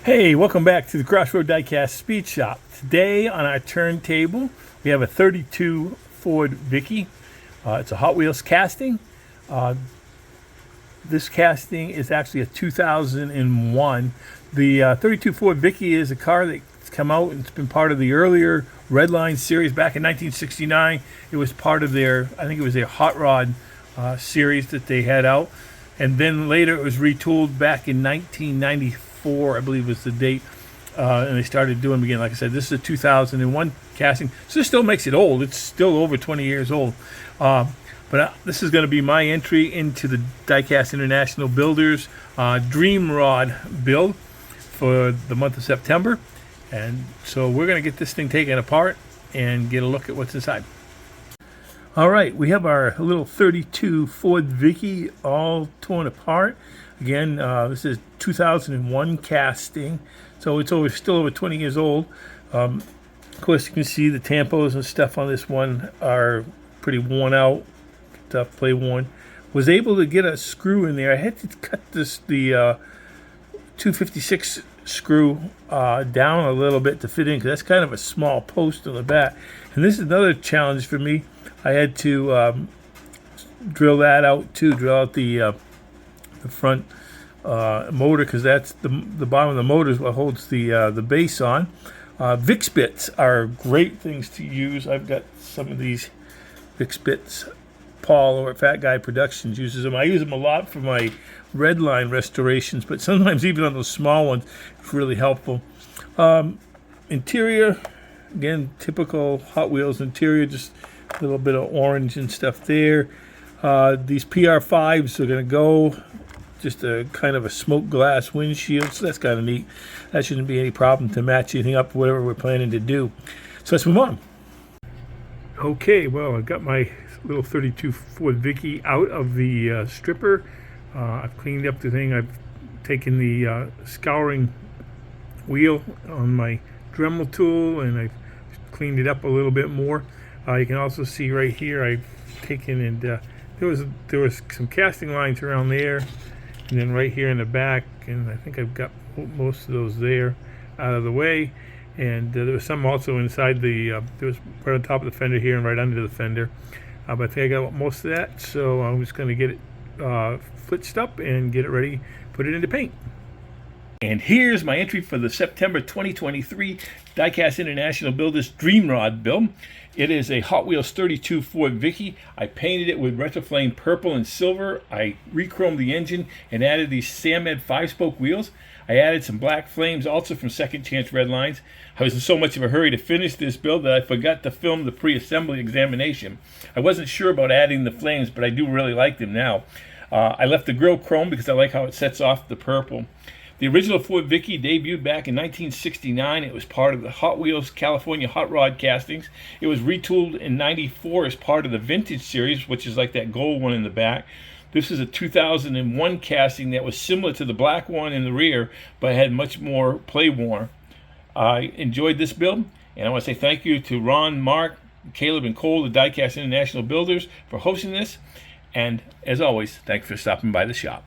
Hey, welcome back to the Crossroad Diecast Speed Shop. Today on our turntable, we have a 32 Ford Vicky. It's a Hot Wheels casting. This casting is actually a 2001. The 32 Ford Vicky is a car that's come out and it's been part of the earlier Redline series back in 1969. It was part of their, I think it was their Hot Rod series that they had out. And then later it was retooled back in 1994, I believe was the date. And they started doing them again. Like I said, this is a 2001 casting. So this still makes it old. It's still over 20 years old. But this is going to be my entry into the Diecast International Builders Dream Rod build for the month of September. And so we're going to get this thing taken apart and get a look at what's inside. All right, we have our little 32 Ford Vicky all torn apart. Again, this is 2001 casting, so it's still over 20 years old. Of course, you can see the tampos and stuff on this one are pretty worn out, tough, play worn. Was able to get a screw in there. I had to cut the 256 screw down a little bit to fit in, because that's kind of a small post on the back. And this is another challenge for me. I had to drill that out too, drill out the front motor, because that's the bottom of the motor is what holds the base on. Vicks bits are great things to use. I've got some of these Vicks bits. Paul over at Fat Guy Productions uses them. I use them a lot for my Redline restorations, but sometimes even on those small ones, it's really helpful. Interior, again, typical Hot Wheels interior, just a little bit of orange and stuff there. These PR5s are going to go, just a kind of a smoke glass windshield, so that's kind of neat. That shouldn't be any problem to match anything up, whatever we're planning to do. So let's move on. Okay, well, I've got my little 32 Ford Vicky out of the stripper. I've cleaned up the thing. I've taken the scouring wheel on my Dremel tool and I've cleaned it up a little bit more. You can also see right here I've taken and there was some casting lines around there, and then right here in the back, and I think I've got most of those there out of the way. And there was some also inside there was right on top of the fender here and right under the fender. But I think I got most of that, so I'm just going to get it flitched up and get it ready, put it into paint. And here's my entry for the September 2023 Diecast International Builders Dream Rod build. It is a Hot Wheels 32 Ford Vicky. I painted it with Retroflame purple and silver. I re-chromed the engine and added these Samed 5-spoke wheels. I added some black flames also from Second Chance Redlines. I was in so much of a hurry to finish this build that I forgot to film the pre-assembly examination. I wasn't sure about adding the flames, but I do really like them now. I left the grill chrome because I like how it sets off the purple. The original Ford Vicky debuted back in 1969. It was part of the Hot Wheels California Hot Rod castings. It was retooled in 94 as part of the Vintage series, which is like that gold one in the back. This is a 2001 casting that was similar to the black one in the rear, but had much more play worn. I enjoyed this build, and I want to say thank you to Ron, Mark, Caleb, and Cole, the Diecast International Builders, for hosting this. And as always, thanks for stopping by the shop.